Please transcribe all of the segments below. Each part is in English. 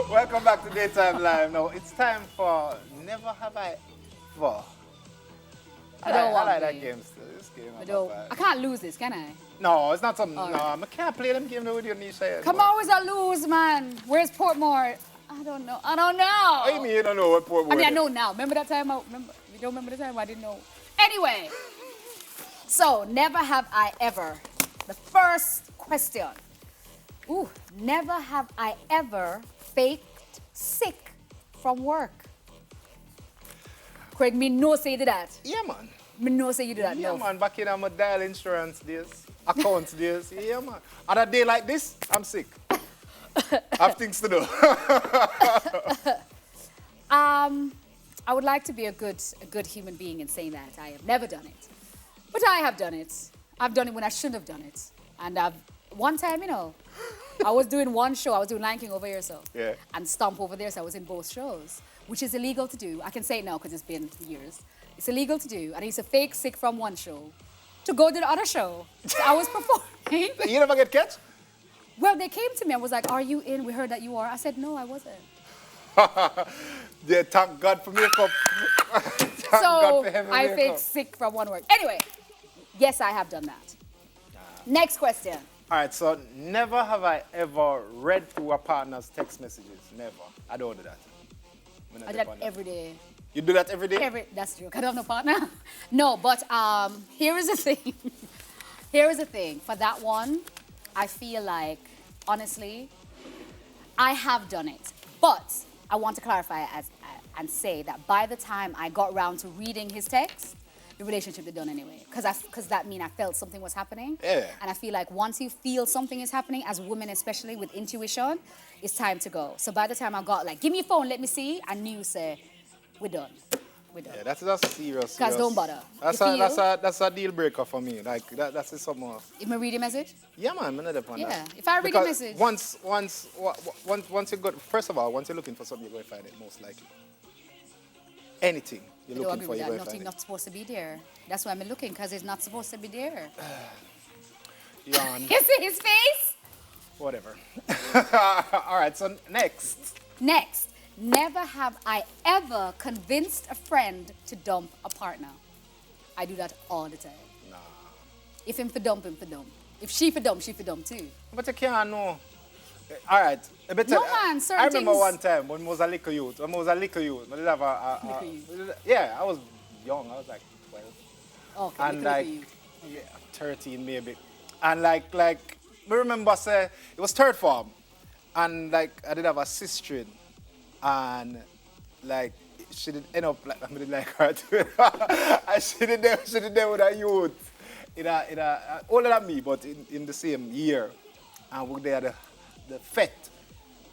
Welcome back to Daytime Live. Now, it's time for Never Have I Ever. I like that game still. This game, I can't lose this, can I? No, it's not something. All no, right. I can't play them games with your Nisha. Come on, where's I lose, man? Where's Portmore? I don't know. What do you mean you don't know what Portmore I mean, I is? know now. Remember that time? You don't remember the time I didn't know? Anyway, so never have I ever. The first question. Ooh, never have I ever faked sick from work. Craig, me no say you did that. Yeah, man. Me no say you did that. Yeah, no. man. Back in my dial insurance days, accounts days. Yeah, man. On a day like this, I'm sick. I have things to do. I would like to be a good human being in saying that I have never done it. But I have done it. I've done it when I shouldn't have done it. And one time, I was doing one show. I was doing Lion King over here, so. Yeah. And Stomp over there, so I was in both shows, which is illegal to do. I can say it now because it's been years. It's illegal to do. And I used to fake sick from one show to go to the other show. So I was performing. You never get catch? Well, they came to me and was like, "Are you in? We heard that you are." I said, "No, I wasn't." Yeah, thank God for makeup. Thank God for heavy I makeup. faked sick from one work. Anyway, yes, I have done that. Next question. All right, so never have I ever read through a partner's text messages. Never. I don't do that. I do that every day. You do that every day? That's true. I don't have no partner. No, but here is the thing. Here is the thing. For that one, I feel like, honestly, I have done it. But I want to clarify and say that by the time I got around to reading his text, the relationship is done anyway. Because that means I felt something was happening. Yeah. And I feel like once you feel something is happening, as women especially with intuition, it's time to go. So by the time I got like, give me your phone, let me see, I knew, say, we're done. We're done. Yeah, that's serious. Guys, don't bother. That's a deal breaker for me. Like, that's a something. If I read a message? Yeah, man, I'm not upon that. Yeah, if I read a message. Once you go, first of all, once you're looking for something, you're going to find it, most likely. Anything you're looking for, you're going to find it. Nothing not supposed to be there. That's why I'm looking, because it's not supposed to be there. Yawn. You see his face? Whatever. All right, so next. Next, never have I ever convinced a friend to dump a partner. I do that all the time. Nah. If him for dump, him for dump. If she for dump too. But you can't know. All right. No, man, certain I remember things- one time when I was a little youth. I did have yeah, I was young. I was like 12. Okay, And little like, for you. yeah, 13 maybe. And like, I remember say, it was third form. And like, I did have a sister. And like, she did end up like, I didn't like her too. And she did there with a youth. Older than me, but in the same year. And we there at the fete.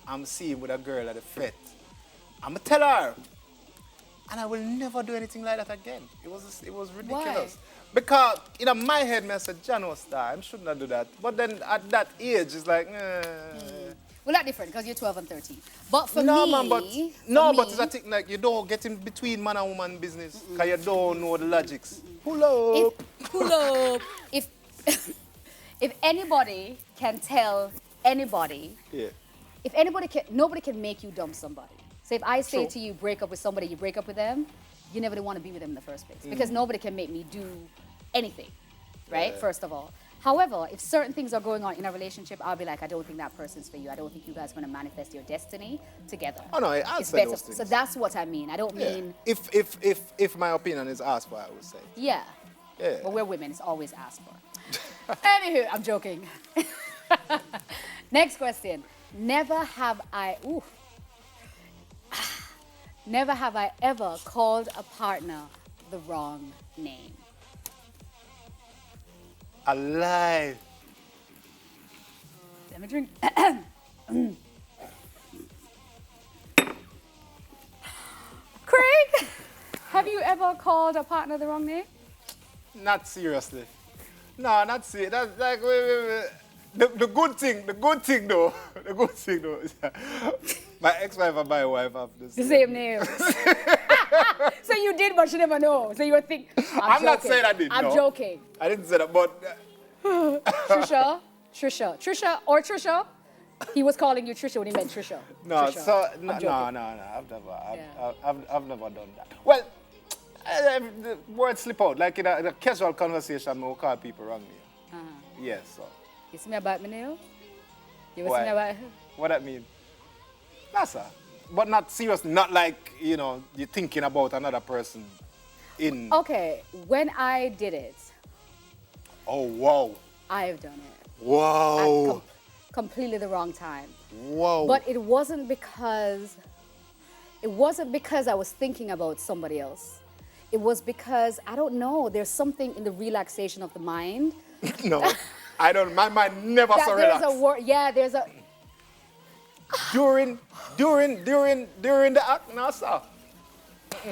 I'm seeing with a girl at the fete. I'm going to tell her. And I will never do anything like that again. It was ridiculous. Why? Because in my head, I said, John was star. I shouldn't have do that. But then at that age, it's like, Well, that's different, because you're 12 and 13. But for no, me... man, but it's a thing like you don't get in between man and woman business because you don't know the logics. Pull up. If anybody can tell anybody, Yeah. nobody can make you dump somebody. So if I say True. to you, break up with somebody, you break up with them, you never want to be with them in the first place. Because nobody can make me do anything, right? Yeah. First of all. However, if certain things are going on in a relationship, I'll be like, I don't think that person's for you. I don't think you guys are going to manifest your destiny together. Oh no, I'll It's say better. those things. So that's what I mean. I don't Yeah. mean, If my opinion is asked for, I would say. yeah. Yeah. But we're women, it's always asked for. Anywho, I'm joking. Next question. Never have I ever called a partner the wrong name. Alive. Let me drink. Craig, have you ever called a partner the wrong name? Not seriously. No, not seriously. That's like wait. The good thing though, is that my ex-wife and my wife have The same name. So you did, but you never know. So you were thinking. I'm not saying I did. I'm no. joking. I didn't say that, but Trisha, or Trisha. He was calling you Trisha when he meant Trisha. No, Trisha. so I'm no, joking. I've never done that. Well, the words slip out. Like in a casual conversation, I will call people wrongly. Yes, so. You see me about me now? You Why? see me about What that mean? Nah, sir. But not serious, not like, you know, you're thinking about another person in... Okay, when I did it, Oh, wow. I've done it. Wow. At completely the wrong time. Wow. But it wasn't because I was thinking about somebody else. It was because, I don't know, there's something in the relaxation of the mind. No, I don't, my mind never so There's relaxed. a word, yeah, there's a, During the act, no, sir.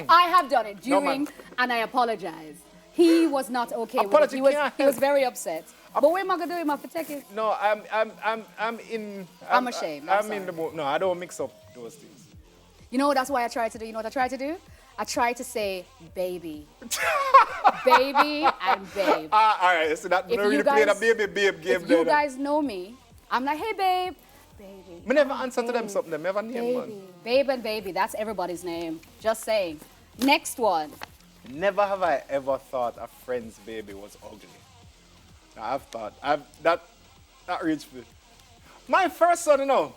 I have done it No, during, man. and I apologize. He was not okay with it. Apology He was, can't he was help. very upset. But what am I gonna do? Am I protect it? No, I'm in... I'm ashamed, I'm I'm in sorry. the mood. No, I don't mix up those things. You know, that's why I try to do. You know what I try to do? I try to say baby. Baby and babe. All right, so that If no really you play the guys- babe game If there. you guys know me, I'm like, hey babe, baby. Me never answer to them something, them never name man. Baby. Babe and baby, that's everybody's name. Just saying. Next one. Never have I ever thought a friend's baby was ugly. Now, I've thought, that reached me. My first son, you know,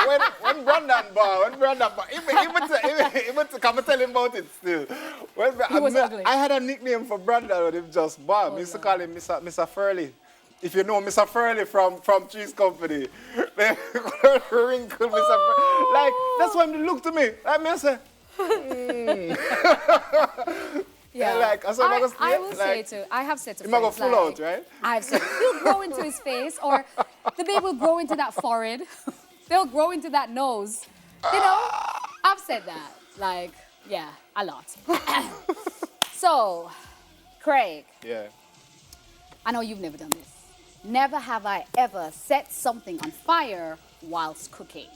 when Brandon born, even come tell him about it still. He was ugly. I had a nickname for Brandon when he just born. I used to call him Mr. Furley. If you know Mr. Furley from Cheese Company, wrinkle Mr. Furley. Like, that's why he look to me. Like me, I say, Yeah. like, I will say like, to, I have said to he might go friends, full like, out, right? I've said, he'll grow into his face, or the baby will grow into that forehead. They'll grow into that nose. You know, I've said that. Like, yeah, a lot. So, Craig, Yeah. I know you've never done this. Never have I ever set something on fire whilst cooking.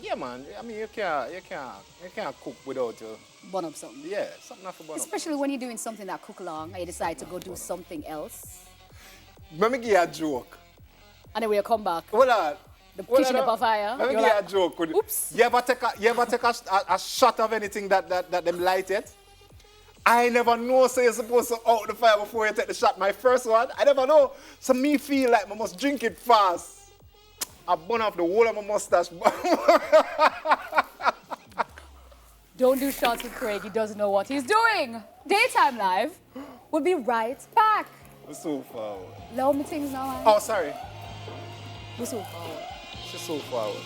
Yeah, man. I mean, you can't cook without Burn up something. yeah, something for burn up. Especially when you're doing something that cook along and you decide to go do something else. Let me give you a joke. And then we'll come back. Hold on. The Hold kitchen on. up on fire. Let me You're give you like, a joke. oops. You ever take a shot of anything that them light it? I never know, so you're supposed to out the fire before you take the shot. My first one, I never know. So me feel like I must drink it fast. I burn off the whole of my mustache. Don't do shots with Craig. He doesn't know what he's doing. Daytime Live. We'll be right back. We're so forward. Low me things now. Oh, sorry. We're so forward. She's so forward.